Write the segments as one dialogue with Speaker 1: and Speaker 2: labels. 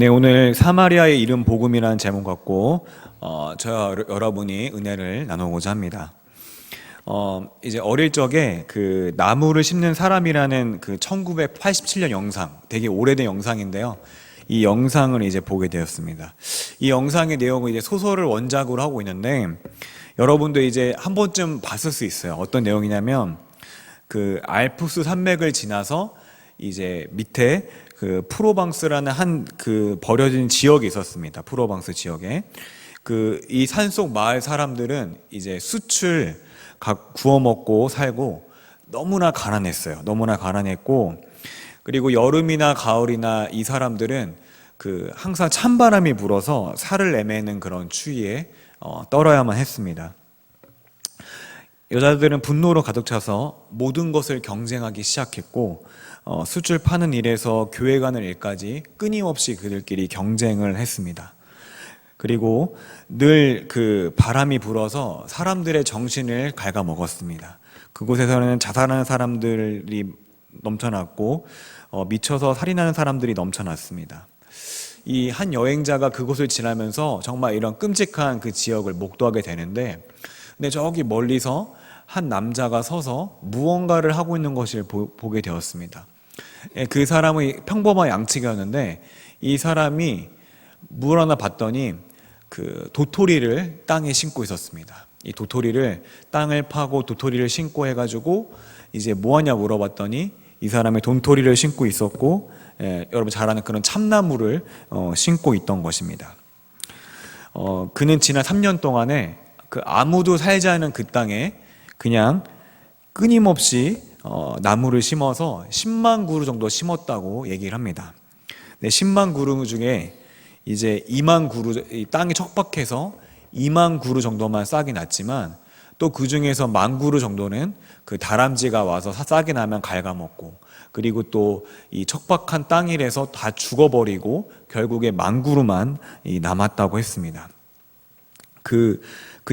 Speaker 1: 네, 오늘 사마리아의 이름 복음이라는 제목 갖고 저와 여러분이 은혜를 나누고자 합니다. 이제 어릴 적에 그 나무를 심는 사람이라는 그 1987년 영상, 되게 오래된 영상인데요. 이 영상을 이제 보게 되었습니다. 이 영상의 내용은 이제 소설을 원작으로 하고 있는데 여러분도 이제 한 번쯤 봤을 수 있어요. 어떤 내용이냐면 그 알프스 산맥을 지나서 이제 밑에 그 프로방스라는 한 그 버려진 지역이 있었습니다. 프로방스 지역에 그 이 산속 마을 사람들은 이제 숯을 각 구워 먹고 살고 너무나 가난했어요. 너무나 가난했고, 그리고 여름이나 가을이나 이 사람들은 그 항상 찬바람이 불어서 살을 내매는 그런 추위에 떨어야만 했습니다. 여자들은 분노로 가득 차서 모든 것을 경쟁하기 시작했고, 숯을 파는 일에서 교회 가는 일까지 끊임없이 그들끼리 경쟁을 했습니다. 그리고 늘 그 바람이 불어서 사람들의 정신을 갉아먹었습니다. 그곳에서는 자살하는 사람들이 넘쳐났고 미쳐서 살인하는 사람들이 넘쳐났습니다. 이 한 여행자가 그곳을 지나면서 정말 이런 끔찍한 그 지역을 목도하게 되는데, 근데 저기 멀리서 한 남자가 서서 무언가를 하고 있는 것을 보게 되었습니다. 그 사람의 평범한 양치기였는데 이 사람이 물 하나 봤더니 그 도토리를 땅에 심고 있었습니다. 이 도토리를 땅을 파고 도토리를 심고 해가지고 이제 뭐하냐 물어봤더니 이 사람이 도토리를 심고 있었고, 여러분 잘 아는 그런 참나무를 심고 있던 것입니다. 그는 지난 3년 동안에 그 아무도 살지 않은 그 땅에 그냥 끊임없이 나무를 심어서 10만 그루 정도 심었다고 얘기를 합니다. 네, 10만 그루 중에 이제 2만 그루, 땅이 척박해서 2만 그루 정도만 싹이 났지만 또 그 중에서 1만 그루 정도는 그 다람쥐가 와서 싹이 나면 갉아먹고, 그리고 또 이 척박한 땅이라서 다 죽어버리고 결국에 1만 그루만 남았다고 했습니다. 그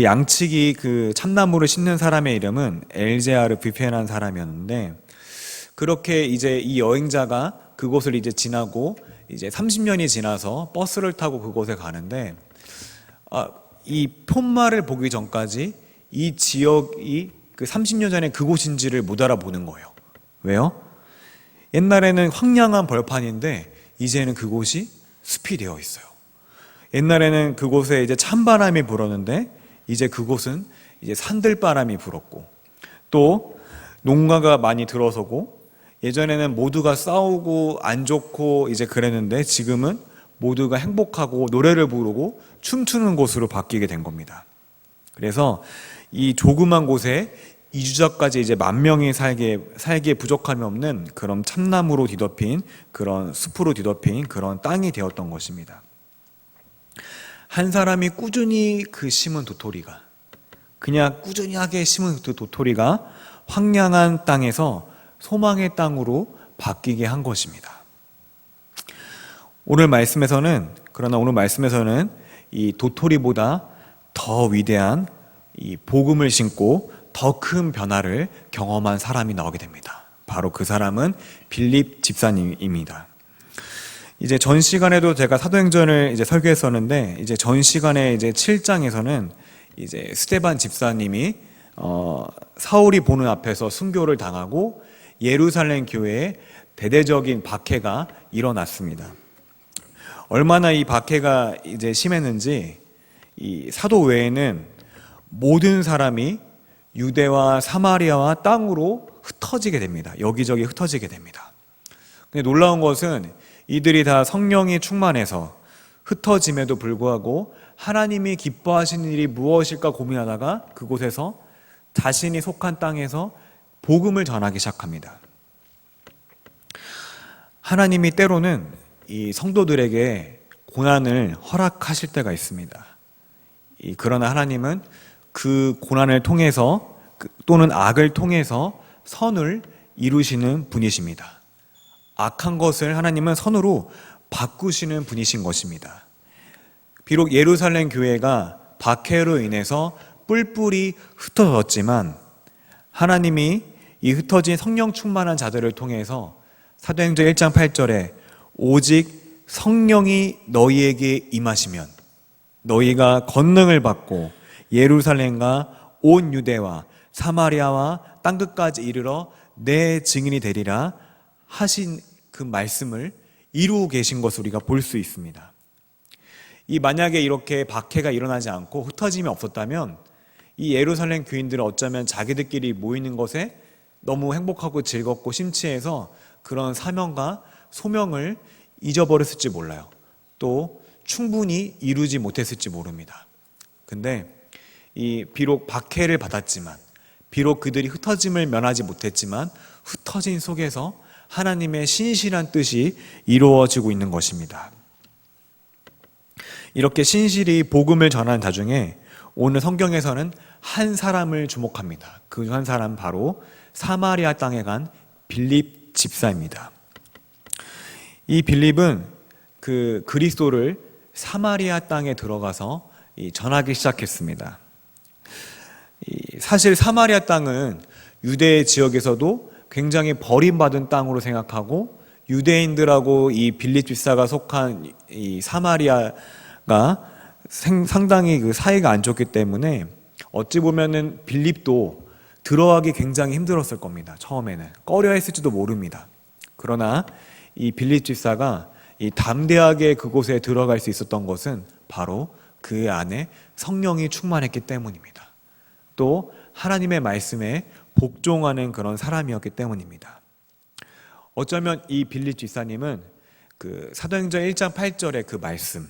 Speaker 1: 양치기 그 참나무를 심는 사람의 이름은 엘제아르 뷔페라는 사람이었는데, 그렇게 이제 이 여행자가 그곳을 이제 지나고 이제 30년이 지나서 버스를 타고 그곳에 가는데, 이 푯말을 보기 전까지 이 지역이 그 30년 전에 그곳인지를 못 알아보는 거예요. 왜요? 옛날에는 황량한 벌판인데 이제는 그곳이 숲이 되어 있어요. 옛날에는 그곳에 이제 찬바람이 불었는데 이제 그곳은 이제 산들바람이 불었고, 또 농가가 많이 들어서고, 예전에는 모두가 싸우고 안 좋고 이제 그랬는데 지금은 모두가 행복하고 노래를 부르고 춤추는 곳으로 바뀌게 된 겁니다. 그래서 이 조그만 곳에 이주자까지 이제 10,000명이 살기에 부족함이 없는 그런 참나무로 뒤덮인, 그런 숲으로 뒤덮인 그런 땅이 되었던 것입니다. 한 사람이 꾸준히 그 심은 도토리가, 그냥 꾸준하게 심은 그 도토리가 황량한 땅에서 소망의 땅으로 바뀌게 한 것입니다. 그러나 오늘 말씀에서는 이 도토리보다 더 위대한 이 복음을 심고 더 큰 변화를 경험한 사람이 나오게 됩니다. 바로 그 사람은 빌립 집사님입니다. 이제 전 시간에도 제가 사도행전을 이제 설교했었는데, 이제 전 시간에 이제 7장에서는 이제 스데반 집사님이 사울이 보는 앞에서 순교를 당하고 예루살렘 교회에 대대적인 박해가 일어났습니다. 얼마나 이 박해가 이제 심했는지 이 사도 외에는 모든 사람이 유대와 사마리아와 땅으로 흩어지게 됩니다. 여기저기 흩어지게 됩니다. 근데 놀라운 것은 이들이 다 성령이 충만해서 흩어짐에도 불구하고 하나님이 기뻐하시는 일이 무엇일까 고민하다가 그곳에서 자신이 속한 땅에서 복음을 전하기 시작합니다. 하나님이 때로는 이 성도들에게 고난을 허락하실 때가 있습니다. 그러나 하나님은 그 고난을 통해서 또는 악을 통해서 선을 이루시는 분이십니다. 악한 것을 하나님은 선으로 바꾸시는 분이신 것입니다. 비록 예루살렘 교회가 박해로 인해서 뿔뿔이 흩어졌지만 하나님이 이 흩어진 성령 충만한 자들을 통해서 사도행전 1장 8절에 오직 성령이 너희에게 임하시면 너희가 권능을 받고 예루살렘과 온 유대와 사마리아와 땅끝까지 이르러 내 증인이 되리라 하신 그 말씀을 이루고 계신 것을 우리가 볼 수 있습니다. 만약에 이렇게 박해가 일어나지 않고 흩어짐이 없었다면 이 예루살렘 교인들은 어쩌면 자기들끼리 모이는 것에 너무 행복하고 즐겁고 심취해서 그런 사명과 소명을 잊어버렸을지 몰라요. 또 충분히 이루지 못했을지 모릅니다. 근데 비록 박해를 받았지만, 비록 그들이 흩어짐을 면하지 못했지만 흩어진 속에서 하나님의 신실한 뜻이 이루어지고 있는 것입니다. 이렇게 신실히 복음을 전하는 자 중에 오늘 성경에서는 한 사람을 주목합니다. 그 한 사람 바로 사마리아 땅에 간 빌립 집사입니다. 이 빌립은 그 그리스도를 사마리아 땅에 들어가서 전하기 시작했습니다. 사실 사마리아 땅은 유대 지역에서도 굉장히 버림받은 땅으로 생각하고, 유대인들하고 이 빌립 집사가 속한 이 사마리아가 상당히 그 사이가 안 좋기 때문에 어찌 보면은 빌립도 들어가기 굉장히 힘들었을 겁니다. 처음에는 꺼려 했을지도 모릅니다. 그러나 이 빌립 집사가 담대하게 그곳에 들어갈 수 있었던 것은 바로 그 안에 성령이 충만했기 때문입니다. 또 하나님의 말씀에 복종하는 그런 사람이었기 때문입니다. 어쩌면 이 빌립 집사님은 그 사도행전 1장 8절의 그 말씀,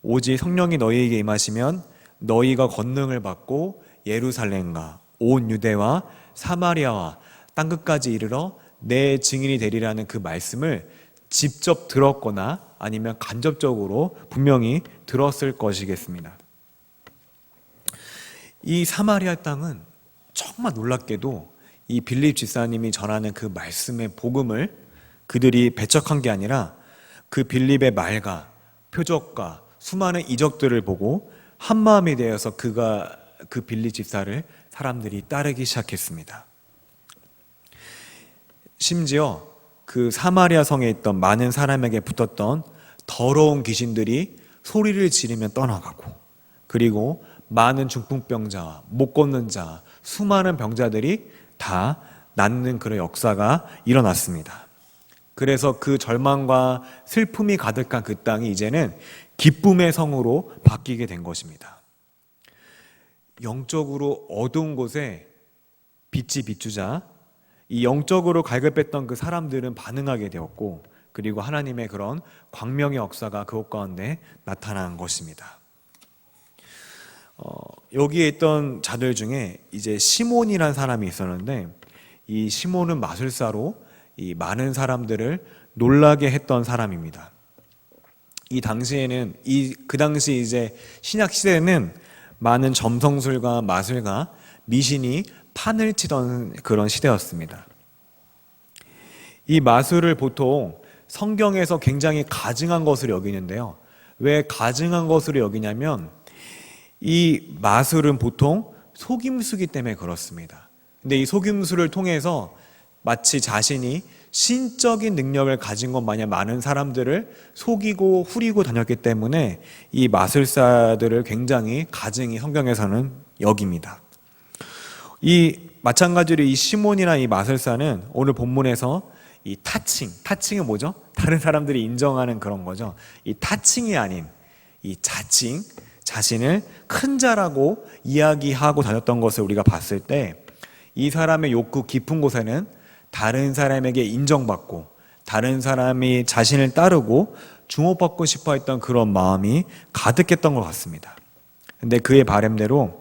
Speaker 1: 오직 성령이 너희에게 임하시면 너희가 권능을 받고 예루살렘과 온 유대와 사마리아와 땅끝까지 이르러 내 증인이 되리라는 그 말씀을 직접 들었거나 아니면 간접적으로 분명히 들었을 것이겠습니다. 이 사마리아 땅은 정말 놀랍게도 이 빌립 집사님이 전하는 그 말씀의 복음을 그들이 배척한 게 아니라 그 빌립의 말과 표적과 수많은 이적들을 보고 한마음이 되어서 그 빌립 집사를 사람들이 따르기 시작했습니다. 심지어 그 사마리아 성에 있던 많은 사람에게 붙었던 더러운 귀신들이 소리를 지르며 떠나가고, 그리고 많은 중풍병자, 못 걷는 자, 수많은 병자들이 다 낫는 그런 역사가 일어났습니다. 그래서 그 절망과 슬픔이 가득한 그 땅이 이제는 기쁨의 성으로 바뀌게 된 것입니다. 영적으로 어두운 곳에 빛이 비추자 이 영적으로 갈급했던 그 사람들은 반응하게 되었고, 그리고 하나님의 그런 광명의 역사가 그곳 가운데 나타난 것입니다. 여기에 있던 자들 중에 이제 시몬이라는 사람이 있었는데, 이 시몬은 마술사로 이 많은 사람들을 놀라게 했던 사람입니다. 이 당시에는 그 당시 이제 신약 시대에는 많은 점성술과 마술과 미신이 판을 치던 그런 시대였습니다. 이 마술을 보통 성경에서 굉장히 가증한 것으로 여기는데요. 왜 가증한 것으로 여기냐면 이 마술은 보통 속임수기 때문에 그렇습니다. 근데 이 속임수를 통해서 마치 자신이 신적인 능력을 가진 것 마냥 많은 사람들을 속이고 후리고 다녔기 때문에 이 마술사들을 굉장히 가증히 성경에서는 여깁니다. 마찬가지로 이 시몬이나 이 마술사는 오늘 본문에서 이 타칭은 뭐죠? 다른 사람들이 인정하는 그런 거죠. 이 타칭이 아닌 이 자칭, 자신을 큰 자라고 이야기하고 다녔던 것을 우리가 봤을 때, 이 사람의 욕구 깊은 곳에는 다른 사람에게 인정받고 다른 사람이 자신을 따르고 주목받고 싶어 했던 그런 마음이 가득했던 것 같습니다. 근데 그의 바람대로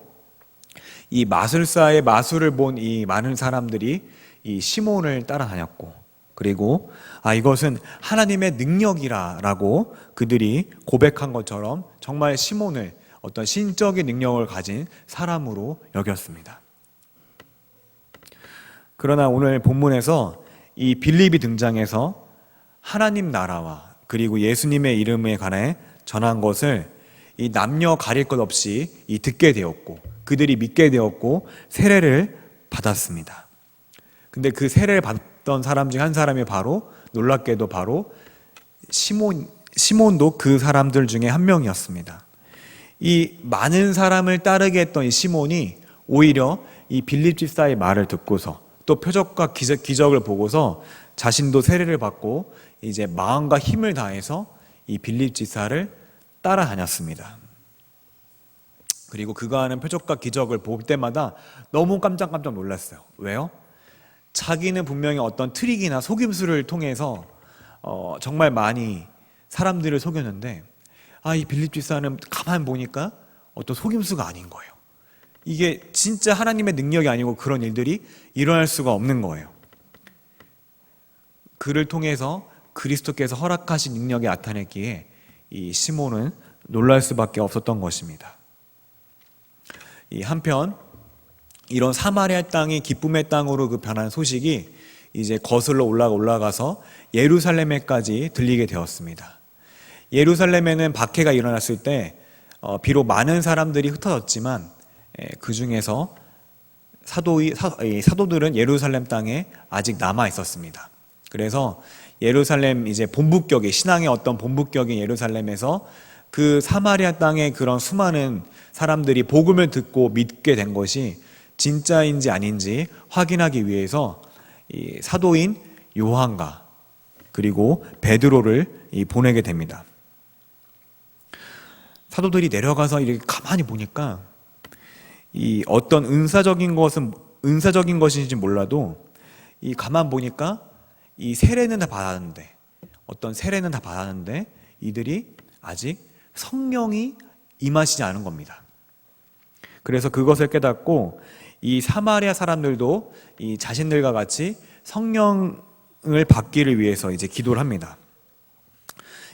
Speaker 1: 이 마술사의 마술을 본 이 많은 사람들이 이 시몬을 따라다녔고, 그리고 이것은 하나님의 능력이라고 그들이 고백한 것처럼 정말 시몬을 어떤 신적인 능력을 가진 사람으로 여겼습니다. 그러나 오늘 본문에서 이 빌립이 등장해서 하나님 나라와 그리고 예수님의 이름에 관해 전한 것을 이 남녀 가릴 것 없이 듣게 되었고, 그들이 믿게 되었고 세례를 받았습니다. 근데 그 세례를 받던 사람 중 한 사람이 바로 놀랍게도 바로 시몬 시몬도 그 사람들 중에 한 명이었습니다. 이 많은 사람을 따르게 했던 이 시몬이 오히려 이 빌립 집사의 말을 듣고서 또 표적과 기적을 보고서 자신도 세례를 받고 이제 마음과 힘을 다해서 이 빌립 집사를 따라다녔습니다. 그리고 그가 하는 표적과 기적을 볼 때마다 너무 깜짝깜짝 놀랐어요. 왜요? 자기는 분명히 어떤 트릭이나 속임수를 통해서 정말 많이 사람들을 속였는데 이 빌립 집사는 가만 보니까 어떤 속임수가 아닌 거예요. 이게 진짜 하나님의 능력이 아니고 그런 일들이 일어날 수가 없는 거예요. 그를 통해서 그리스도께서 허락하신 능력이 나타냈기에 이 시몬은 놀랄 수밖에 없었던 것입니다. 이 한편 이런 사마리아 땅이 기쁨의 땅으로 그 변한 소식이 이제 거슬러 올라가서 예루살렘에까지 들리게 되었습니다. 예루살렘에는 박해가 일어났을 때 비록 많은 사람들이 흩어졌지만 그 중에서 사도들은 예루살렘 땅에 아직 남아 있었습니다. 그래서 예루살렘 이제 본부격이 신앙의 어떤 본부격인 예루살렘에서 그 사마리아 땅의 그런 수많은 사람들이 복음을 듣고 믿게 된 것이 진짜인지 아닌지 확인하기 위해서 이 사도인 요한과 그리고 베드로를 보내게 됩니다. 사도들이 내려가서 이렇게 가만히 보니까 이 어떤 은사적인 것인지 몰라도 이 가만 보니까 이 세례는 다 받았는데 이들이 아직 성령이 임하시지 않은 겁니다. 그래서 그것을 깨닫고 이 사마리아 사람들도 이 자신들과 같이 성령을 받기를 위해서 이제 기도를 합니다.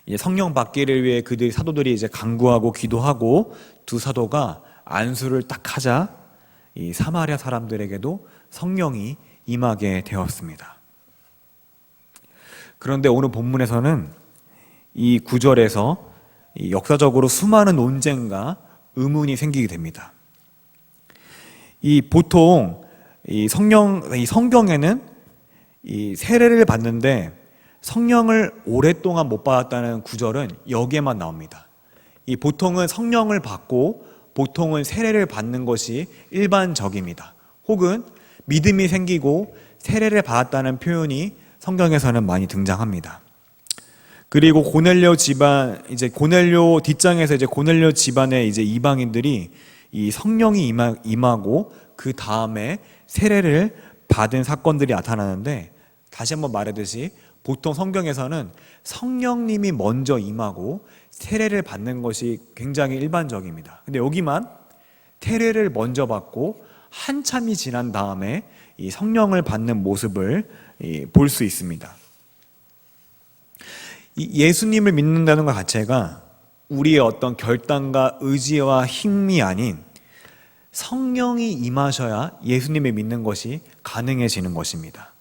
Speaker 1: 이제 성령 받기를 위해 사도들이 이제 간구하고 기도하고 두 사도가 안수를 딱 하자 이 사마리아 사람들에게도 성령이 임하게 되었습니다. 그런데 오늘 본문에서는 이 구절에서 역사적으로 수많은 논쟁과 의문이 생기게 됩니다. 보통 성경에는 이 세례를 받는데 성령을 오랫동안 못 받았다는 구절은 여기에만 나옵니다. 보통은 성령을 받고 보통은 세례를 받는 것이 일반적입니다. 혹은 믿음이 생기고 세례를 받았다는 표현이 성경에서는 많이 등장합니다. 그리고 고넬료 뒷장에서 고넬료 집안의 이방인들이 이 성령이 임하고 그 다음에 세례를 받은 사건들이 나타나는데, 다시 한번 말하듯이 보통 성경에서는 성령님이 먼저 임하고 세례를 받는 것이 굉장히 일반적입니다. 근데 여기만 세례를 먼저 받고 한참이 지난 다음에 이 성령을 받는 모습을 볼 수 있습니다. 예수님을 믿는다는 것 자체가 우리의 어떤 결단과 의지와 힘이 아닌 성령이 임하셔야 예수님을 믿는 것이 가능해지는 것입니다.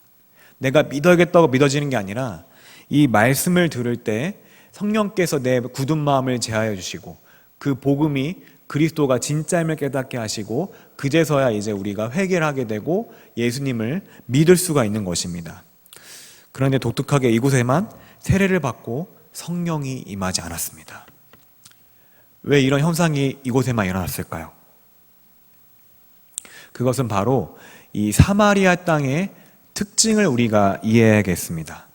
Speaker 1: 내가 믿어야겠다고 믿어지는 게 아니라 이 말씀을 들을 때 성령께서 내 굳은 마음을 제하여 주시고 그 복음이 그리스도가 진짜임을 깨닫게 하시고 그제서야 이제 우리가 회개를 하게 되고 예수님을 믿을 수가 있는 것입니다. 그런데 독특하게 이곳에만 세례를 받고 성령이 임하지 않았습니다. 왜 이런 현상이 이곳에만 일어났을까요? 그것은 바로 이 사마리아 땅의 특징을 우리가 이해해야겠습니다.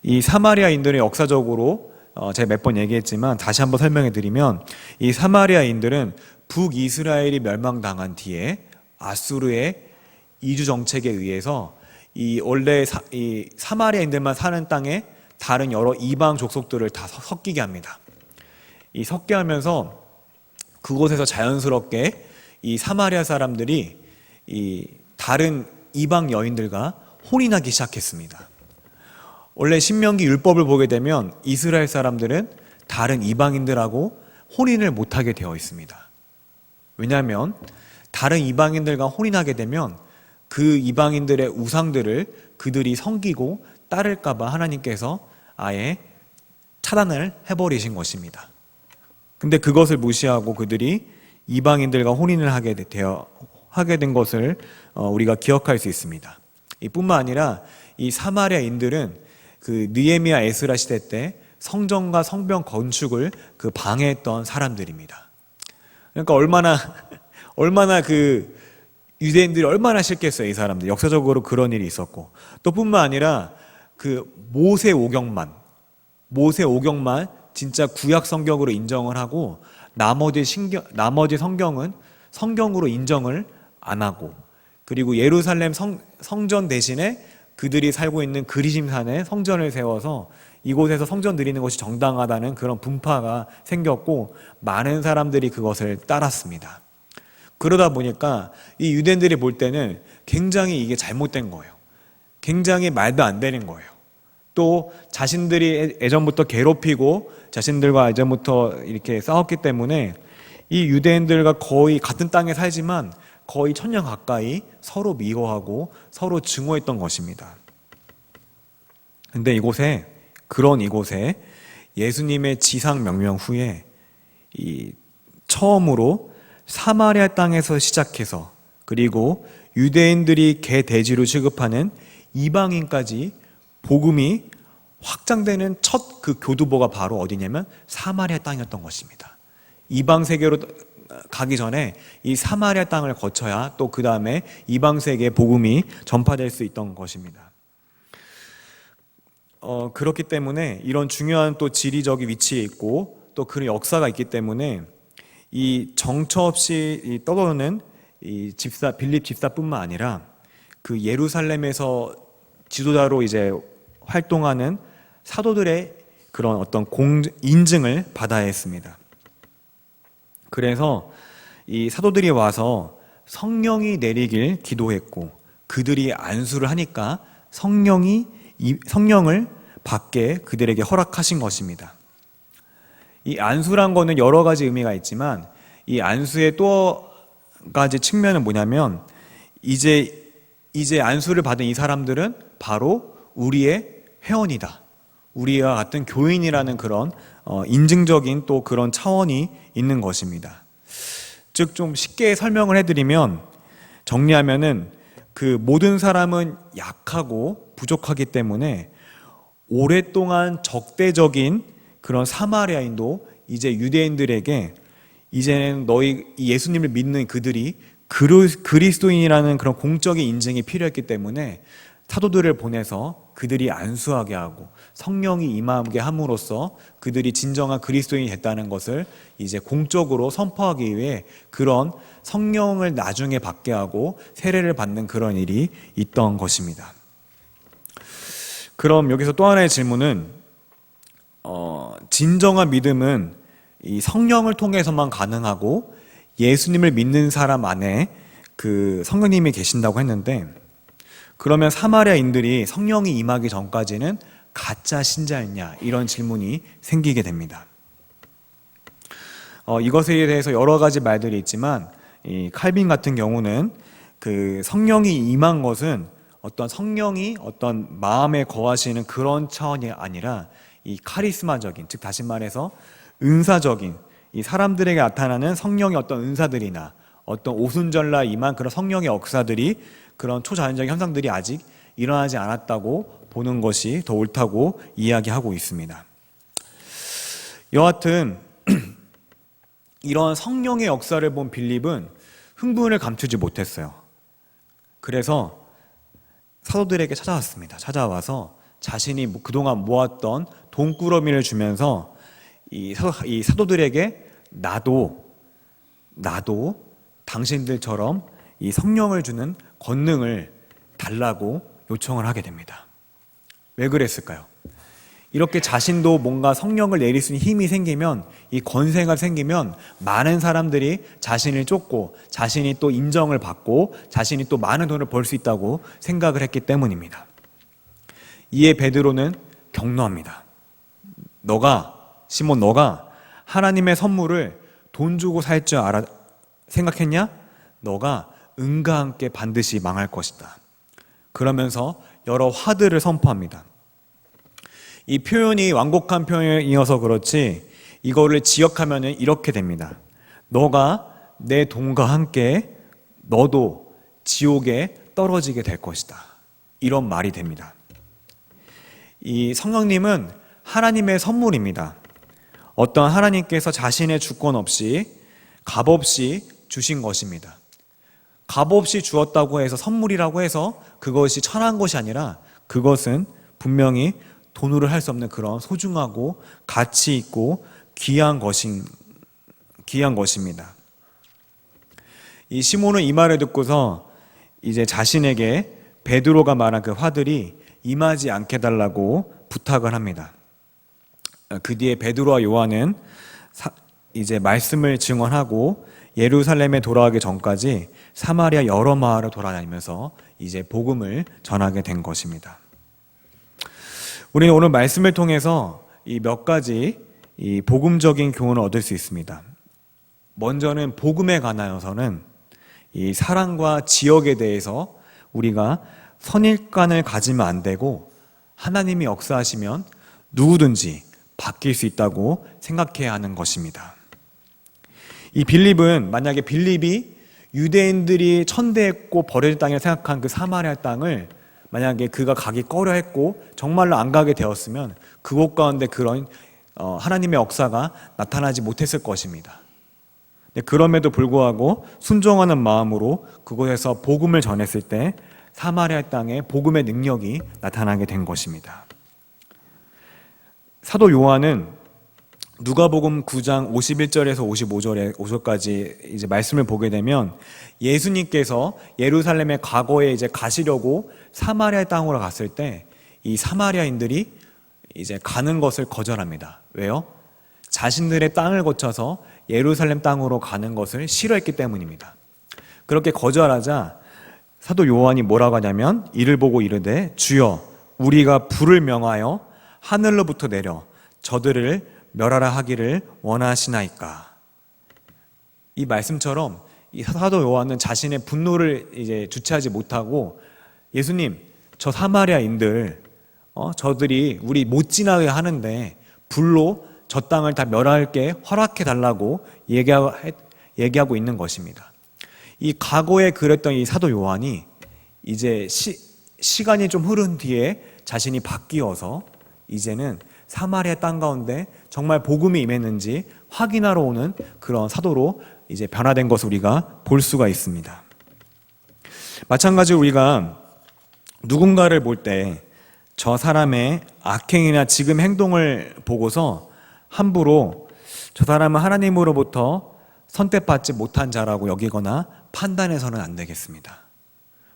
Speaker 1: 이 사마리아인들은 역사적으로 제가 몇 번 얘기했지만 다시 한번 설명해 드리면, 이 사마리아인들은 북이스라엘이 멸망당한 뒤에 아수르의 이주 정책에 의해서 원래 사마리아인들만 사는 땅에 다른 여러 이방 족속들을 다 섞이게 합니다. 섞게 하면서 그곳에서 자연스럽게 이 사마리아 사람들이 다른 이방 여인들과 혼인하기 시작했습니다. 원래 신명기 율법을 보게 되면 이스라엘 사람들은 다른 이방인들하고 혼인을 못하게 되어 있습니다. 왜냐하면 다른 이방인들과 혼인하게 되면 그 이방인들의 우상들을 그들이 섬기고 따를까봐 하나님께서 아예 차단을 해버리신 것입니다. 근데 그것을 무시하고 그들이 이방인들과 혼인을 하게 된 것을 우리가 기억할 수 있습니다. 뿐만 아니라 이 사마리아인들은 그 느헤미야 에스라 시대 때 성전과 성벽 건축을 그 방해했던 사람들입니다. 그러니까 얼마나 그 유대인들이 얼마나 싫겠어요, 이 사람들. 역사적으로 그런 일이 있었고, 또 뿐만 아니라 그 모세오경만 진짜 구약 성경으로 인정을 하고 나머지 성경은 성경으로 인정을 안 하고, 그리고 예루살렘 성전 대신에 그들이 살고 있는 그리심산에 성전을 세워서 이곳에서 성전 드리는 것이 정당하다는 그런 분파가 생겼고, 많은 사람들이 그것을 따랐습니다. 그러다 보니까 이 유대인들이 볼 때는 굉장히 이게 잘못된 거예요. 굉장히 말도 안 되는 거예요. 또 자신들이 예전부터 괴롭히고 자신들과 예전부터 이렇게 싸웠기 때문에 이 유대인들과 거의 같은 땅에 살지만 거의 천년 가까이 서로 미워하고 서로 증오했던 것입니다. 근데 그런 이곳에 예수님의 지상 명령 후에 처음으로 사마리아 땅에서 시작해서, 그리고 유대인들이 개돼지로 취급하는 이방인까지 복음이 확장되는 첫 그 교두보가 바로 어디냐면 사마리아 땅이었던 것입니다. 이방 세계로 가기 전에 이 사마리아 땅을 거쳐야 또 그 다음에 이방 세계에 복음이 전파될 수 있던 것입니다. 그렇기 때문에 이런 중요한 또 지리적인 위치에 있고 또 그런 역사가 있기 때문에 이 정처 없이 떠도는 이 빌립 집사뿐만 아니라 그 예루살렘에서 지도자로 이제 활동하는 사도들의 그런 어떤 인증을 받아야 했습니다. 그래서 이 사도들이 와서 성령이 내리길 기도했고, 그들이 안수를 하니까 성령을 받게 그들에게 허락하신 것입니다. 이 안수란 거는 여러 가지 의미가 있지만 이 안수의 또 가지 측면은 뭐냐면 이제 안수를 받은 이 사람들은 바로 우리의 회원이다, 우리와 같은 교인이라는 그런 인증적인 또 그런 차원이 있는 것입니다. 즉 좀 쉽게 설명을 해드리면, 정리하면은 그 모든 사람은 약하고 부족하기 때문에 오랫동안 적대적인 그런 사마리아인도 이제 유대인들에게 이제는 너희 예수님을 믿는 그들이 그리스도인이라는 그런 공적인 인증이 필요했기 때문에 사도들을 보내서 그들이 안수하게 하고 성령이 임하게 함으로써 그들이 진정한 그리스도인이 됐다는 것을 이제 공적으로 선포하기 위해 그런 성령을 나중에 받게 하고 세례를 받는 그런 일이 있던 것입니다. 그럼 여기서 또 하나의 질문은 진정한 믿음은 이 성령을 통해서만 가능하고 예수님을 믿는 사람 안에 그 성령님이 계신다고 했는데, 그러면 사마리아인들이 성령이 임하기 전까지는 가짜 신자였냐, 이런 질문이 생기게 됩니다. 이것에 대해서 여러 가지 말들이 있지만 이 칼빈 같은 경우는 그 성령이 임한 것은 어떤 성령이 어떤 마음에 거하시는 그런 차원이 아니라 이 카리스마적인, 즉 다시 말해서 은사적인, 이 사람들에게 나타나는 성령의 어떤 은사들이나 어떤 오순절날 임한 그런 성령의 역사들이, 그런 초자연적인 현상들이 아직 일어나지 않았다고 보는 것이 더 옳다고 이야기하고 있습니다. 여하튼 이런 성령의 역사를 본 빌립은 흥분을 감추지 못했어요. 그래서 사도들에게 찾아와서 자신이 그동안 모았던 돈꾸러미를 주면서 이 사도들에게 나도 당신들처럼 이 성령을 주는 권능을 달라고 요청을 하게 됩니다. 왜 그랬을까요? 이렇게 자신도 뭔가 성령을 내릴 수 있는 힘이 생기면, 이 권세가 생기면 많은 사람들이 자신을 쫓고 자신이 또 인정을 받고 자신이 또 많은 돈을 벌 수 있다고 생각을 했기 때문입니다. 이에 베드로는 격노합니다. 시몬, 너가 하나님의 선물을 돈 주고 살 줄 생각했냐? 너가 은과 함께 반드시 망할 것이다. 그러면서 여러 화들을 선포합니다. 이 표현이 완곡한 표현이어서 그렇지 이거를 지역하면 이렇게 됩니다. 너가 내 돈과 함께 너도 지옥에 떨어지게 될 것이다. 이런 말이 됩니다. 이 성령님은 하나님의 선물입니다. 어떤 하나님께서 자신의 주권 없이 값없이 주신 것입니다. 값없이 주었다고 해서 선물이라고 해서 그것이 천한 것이 아니라 그것은 분명히 돈으로 할 수 없는 그런 소중하고 가치 있고 귀한 것입니다. 이 시몬은 이 말을 듣고서 이제 자신에게 베드로가 말한 그 화들이 임하지 않게 달라고 부탁을 합니다. 그 뒤에 베드로와 요한은 이제 말씀을 증언하고 예루살렘에 돌아가기 전까지 사마리아 여러 마을을 돌아다니면서 이제 복음을 전하게 된 것입니다. 우리는 오늘 말씀을 통해서 이 몇 가지 이 복음적인 교훈을 얻을 수 있습니다. 먼저는 복음에 관하여서는 이 사랑과 지역에 대해서 우리가 선입관을 가지면 안 되고 하나님이 역사하시면 누구든지 바뀔 수 있다고 생각해야 하는 것입니다. 이 빌립은 만약에 빌립이 유대인들이 천대했고 버려질 땅이라 생각한 그 사마리아 땅을 만약에 그가 가기 꺼려했고 정말로 안 가게 되었으면 그곳 가운데 그런 하나님의 역사가 나타나지 못했을 것입니다. 그럼에도 불구하고 순종하는 마음으로 그곳에서 복음을 전했을 때 사마리아 땅에 복음의 능력이 나타나게 된 것입니다. 사도 요한은 누가복음 9장 51절에서 55절까지 이제 말씀을 보게 되면 예수님께서 예루살렘에 과거에 이제 가시려고 사마리아 땅으로 갔을 때 이 사마리아인들이 이제 가는 것을 거절합니다. 왜요? 자신들의 땅을 거쳐서 예루살렘 땅으로 가는 것을 싫어했기 때문입니다. 그렇게 거절하자 사도 요한이 뭐라고 하냐면 이를 보고 이르되 주여 우리가 불을 명하여 하늘로부터 내려 저들을 멸하라 하기를 원하시나이까. 이 말씀처럼 이 사도 요한은 자신의 분노를 이제 주체하지 못하고 예수님 저 사마리아인들 저들이 우리 못 지나게 하는데 불로 저 땅을 다 멸할게 허락해 달라고 얘기하고 있는 것입니다. 이 과거에 그랬던 이 사도 요한이 이제 시간이 좀 흐른 뒤에 자신이 바뀌어서 이제는 사마리아 땅 가운데 정말 복음이 임했는지 확인하러 오는 그런 사도로 이제 변화된 것을 우리가 볼 수가 있습니다. 마찬가지로 우리가 누군가를 볼 때 저 사람의 악행이나 지금 행동을 보고서 함부로 저 사람은 하나님으로부터 선택받지 못한 자라고 여기거나 판단해서는 안 되겠습니다.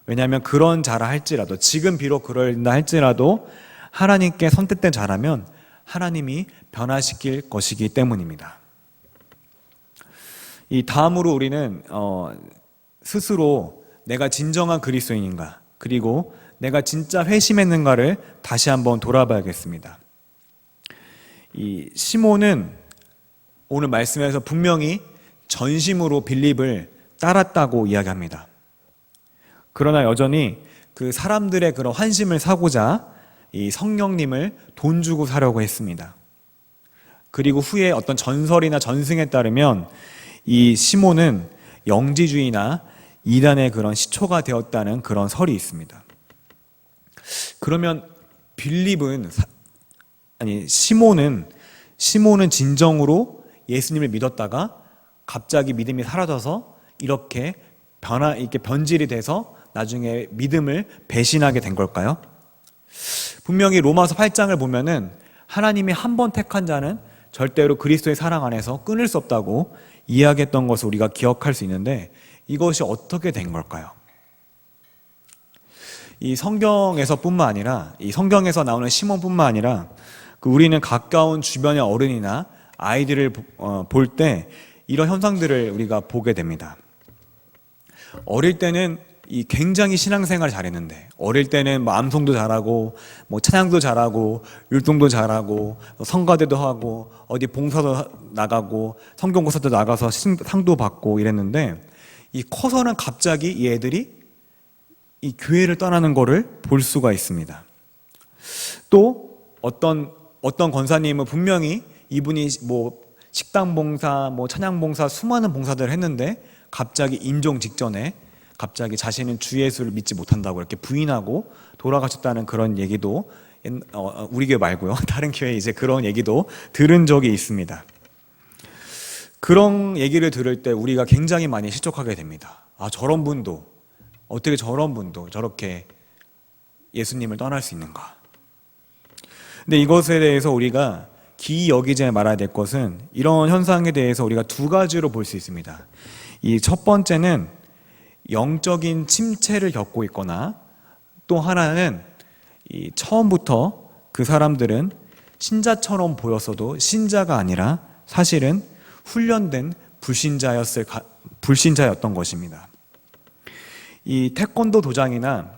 Speaker 1: 왜냐하면 그런 자라 할지라도 지금 비록 그러다 할지라도 하나님께 선택된 자라면 하나님이 변화시킬 것이기 때문입니다. 이 다음으로 우리는 스스로 내가 진정한 그리스도인인가 그리고 내가 진짜 회심했는가를 다시 한번 돌아봐야겠습니다. 이 시몬은 오늘 말씀에서 분명히 전심으로 빌립을 따랐다고 이야기합니다. 그러나 여전히 그 사람들의 그런 환심을 사고자 이 성령님을 돈 주고 사려고 했습니다. 그리고 후에 어떤 전설이나 전승에 따르면 이 시몬은 영지주의나 이단의 그런 시초가 되었다는 그런 설이 있습니다. 그러면 시몬은 진정으로 예수님을 믿었다가 갑자기 믿음이 사라져서 이렇게 변질이 돼서 나중에 믿음을 배신하게 된 걸까요? 분명히 로마서 8장을 보면은 하나님이 한 번 택한 자는 절대로 그리스도의 사랑 안에서 끊을 수 없다고 이야기했던 것을 우리가 기억할 수 있는데 이것이 어떻게 된 걸까요? 이 성경에서뿐만 아니라 이 성경에서 나오는 시몬뿐만 아니라 우리는 가까운 주변의 어른이나 아이들을 볼 때 이런 현상들을 우리가 보게 됩니다. 어릴 때는 굉장히 신앙생활을 잘했는데 어릴 때는 암송도 잘하고 찬양도 잘하고 율동도 잘하고 성가대도 하고 어디 봉사도 나가고 성경고사도 나가서 상도 받고 이랬는데 이 커서는 갑자기 이 애들이 이 교회를 떠나는 것을 볼 수가 있습니다. 또 어떤 권사님은 분명히 이분이 식당 봉사, 찬양 봉사, 수많은 봉사들을 했는데 갑자기 임종 직전에 갑자기 자신은 주 예수를 믿지 못한다고 이렇게 부인하고 돌아가셨다는 그런 얘기도 우리 교회 말고요. 다른 교회 이제 그런 얘기도 들은 적이 있습니다. 그런 얘기를 들을 때 우리가 굉장히 많이 실족하게 됩니다. 아, 저런 분도, 어떻게 저런 분도 저렇게 예수님을 떠날 수 있는가? 근데 이것에 대해서 우리가 기이 여기지 말아야 될 것은 이런 현상에 대해서 우리가 두 가지로 볼 수 있습니다. 이 첫 번째는 영적인 침체를 겪고 있거나, 또 하나는 이 처음부터 그 사람들은 신자처럼 보였어도 신자가 아니라 사실은 훈련된 불신자였던 것입니다. 이 태권도 도장이나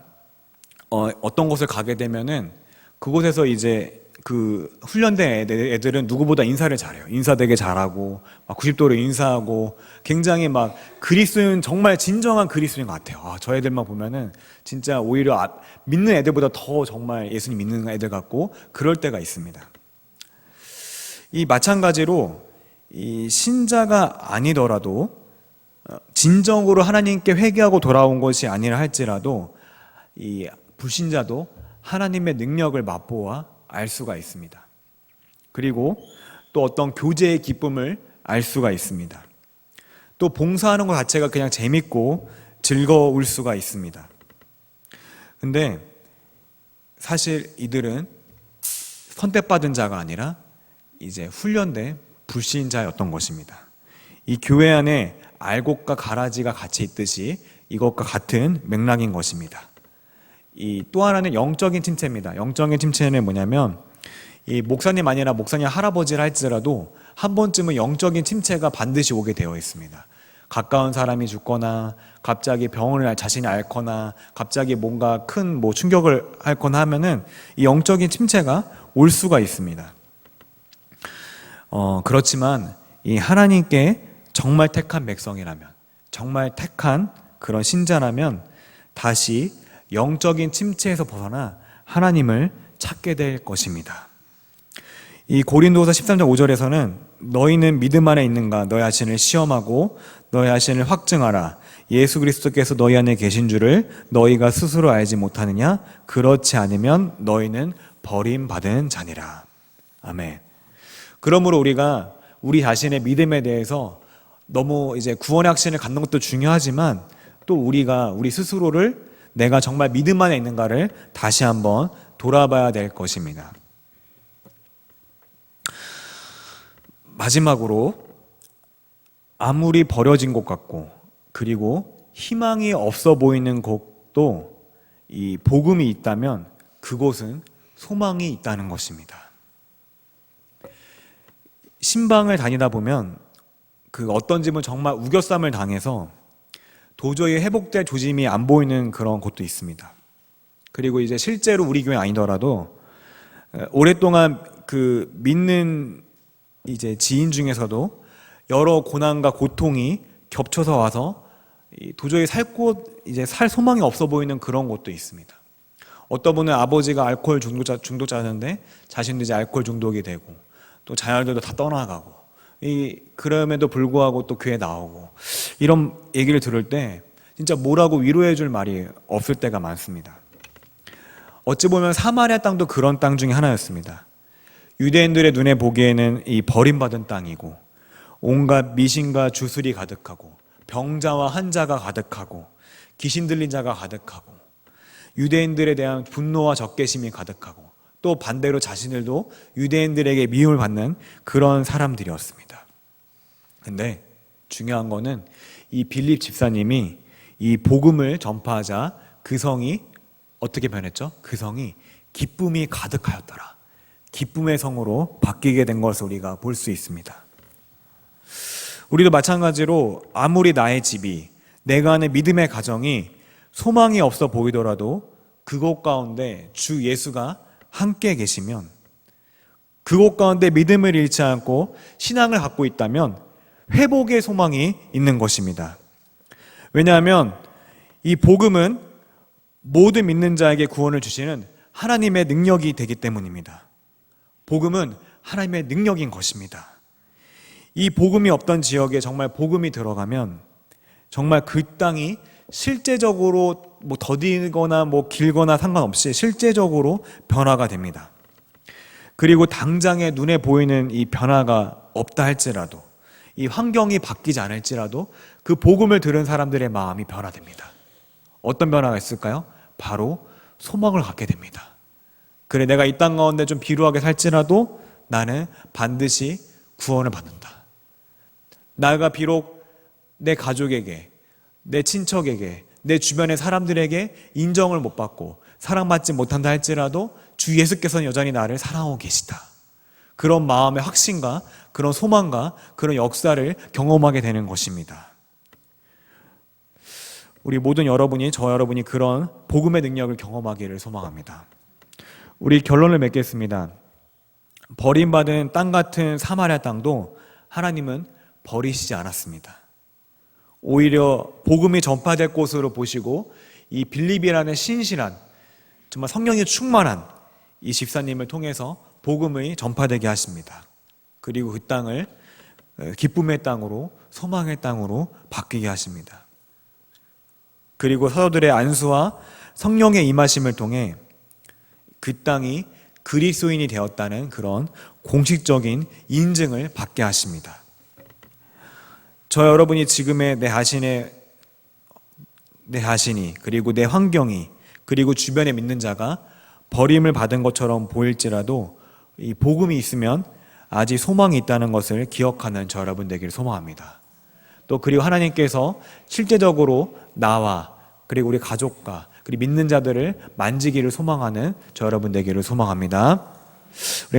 Speaker 1: 어떤 곳을 가게 되면은 그곳에서 이제 그 훈련된 애들은 누구보다 인사를 잘해요. 인사 되게 잘하고 막 90도로 인사하고 굉장히 막 그리스도인, 정말 진정한 그리스도인 것 같아요. 아, 저 애들만 보면은 진짜 오히려 믿는 애들보다 더 정말 예수님 믿는 애들 같고 그럴 때가 있습니다. 이 마찬가지로 이 신자가 아니더라도 진정으로 하나님께 회개하고 돌아온 것이 아니라 할지라도 이 불신자도 하나님의 능력을 맛보아 알 수가 있습니다. 그리고 또 어떤 교제의 기쁨을 알 수가 있습니다. 또 봉사하는 것 자체가 그냥 재밌고 즐거울 수가 있습니다. 근데 사실 이들은 선택받은 자가 아니라 이제 훈련된 불신자였던 것입니다. 이 교회 안에 알곡과 가라지가 같이 있듯이 이것과 같은 맥락인 것입니다. 이 또 하나는 영적인 침체입니다. 영적인 침체는 뭐냐면 이 목사님 아니라 목사님 할아버지를 할지라도 한 번쯤은 영적인 침체가 반드시 오게 되어 있습니다. 가까운 사람이 죽거나 갑자기 병을 자신이 앓거나 갑자기 뭔가 큰 충격을 앓거나 하면은 이 영적인 침체가 올 수가 있습니다. 그렇지만 이 하나님께 정말 택한 백성이라면, 정말 택한 그런 신자라면 다시 영적인 침체에서 벗어나 하나님을 찾게 될 것입니다. 이 고린도후서 13장 5절에서는 너희는 믿음 안에 있는가 너희 자신을 시험하고 너희 자신을 확증하라. 예수 그리스도께서 너희 안에 계신 줄을 너희가 스스로 알지 못하느냐? 그렇지 않으면 너희는 버림받은 자니라. 아멘. 그러므로 우리가 우리 자신의 믿음에 대해서 너무 이제 구원의 확신을 갖는 것도 중요하지만 또 우리가 우리 스스로를 내가 정말 믿음 안에 있는가를 다시 한번 돌아봐야 될 것입니다. 마지막으로 아무리 버려진 것 같고 그리고 희망이 없어 보이는 곳도 이 복음이 있다면 그곳은 소망이 있다는 것입니다. 신방을 다니다 보면 그 어떤 집은 정말 우겨쌈을 당해서 도저히 회복될 조짐이 안 보이는 그런 곳도 있습니다. 그리고 이제 실제로 우리 교회 아니더라도 오랫동안 그 믿는 이제 지인 중에서도 여러 고난과 고통이 겹쳐서 와서 도저히 살 소망이 없어 보이는 그런 곳도 있습니다. 어떤 분은 아버지가 알코올 중독자였는데 자신도 이제 알코올 중독이 되고 또 자녀들도 다 떠나가고 그럼에도 불구하고 또 교회 나오고 이런 얘기를 들을 때 진짜 뭐라고 위로해 줄 말이 없을 때가 많습니다. 어찌 보면 사마리아 땅도 그런 땅 중에 하나였습니다. 유대인들의 눈에 보기에는 이 버림받은 땅이고 온갖 미신과 주술이 가득하고 병자와 환자가 가득하고 귀신 들린 자가 가득하고 유대인들에 대한 분노와 적개심이 가득하고 또 반대로 자신들도 유대인들에게 미움을 받는 그런 사람들이었습니다. 근데 중요한 거는 이 빌립 집사님이 이 복음을 전파하자 그 성이 어떻게 변했죠? 그 성이 기쁨이 가득하였더라. 기쁨의 성으로 바뀌게 된 것을 우리가 볼 수 있습니다. 우리도 마찬가지로 아무리 나의 집이 내가 아는 믿음의 가정이 소망이 없어 보이더라도 그곳 가운데 주 예수가 함께 계시면 그곳 가운데 믿음을 잃지 않고 신앙을 갖고 있다면 회복의 소망이 있는 것입니다. 왜냐하면 이 복음은 모든 믿는 자에게 구원을 주시는 하나님의 능력이 되기 때문입니다. 복음은 하나님의 능력인 것입니다. 이 복음이 없던 지역에 정말 복음이 들어가면 정말 그 땅이 실제적으로 뭐 더디거나 뭐 길거나 상관없이 실제적으로 변화가 됩니다. 그리고 당장에 눈에 보이는 이 변화가 없다 할지라도, 이 환경이 바뀌지 않을지라도 그 복음을 들은 사람들의 마음이 변화됩니다. 어떤 변화가 있을까요? 바로 소망을 갖게 됩니다. 그래, 내가 이 땅 가운데 좀 비루하게 살지라도 나는 반드시 구원을 받는다. 내가 비록 내 가족에게, 내 친척에게, 내 주변의 사람들에게 인정을 못 받고 사랑받지 못한다 할지라도 주 예수께서는 여전히 나를 사랑하고 계시다. 그런 마음의 확신과 그런 소망과 그런 역사를 경험하게 되는 것입니다. 우리 모든 여러분이, 저 여러분이 그런 복음의 능력을 경험하기를 소망합니다. 우리 결론을 맺겠습니다. 버림받은 땅 같은 사마리아 땅도 하나님은 버리시지 않았습니다. 오히려 복음이 전파될 곳으로 보시고 이 빌립이라는 신실한, 정말 성령이 충만한 이 집사님을 통해서 복음이 전파되게 하십니다. 그리고 그 땅을 기쁨의 땅으로, 소망의 땅으로 바뀌게 하십니다. 그리고 사도들의 안수와 성령의 임하심을 통해 그 땅이 그리스도인이 되었다는 그런 공식적인 인증을 받게 하십니다. 저 여러분이 지금의 내 자신이 그리고 내 환경이 그리고 주변에 믿는 자가 버림을 받은 것처럼 보일지라도 이 복음이 있으면 아직 소망이 있다는 것을 기억하는 저 여러분 되기를 소망합니다. 또 그리고 하나님께서 실제적으로 나와 그리고 우리 가족과 그리고 믿는 자들을 만지기를 소망하는 저 여러분 되기를 소망합니다. 우리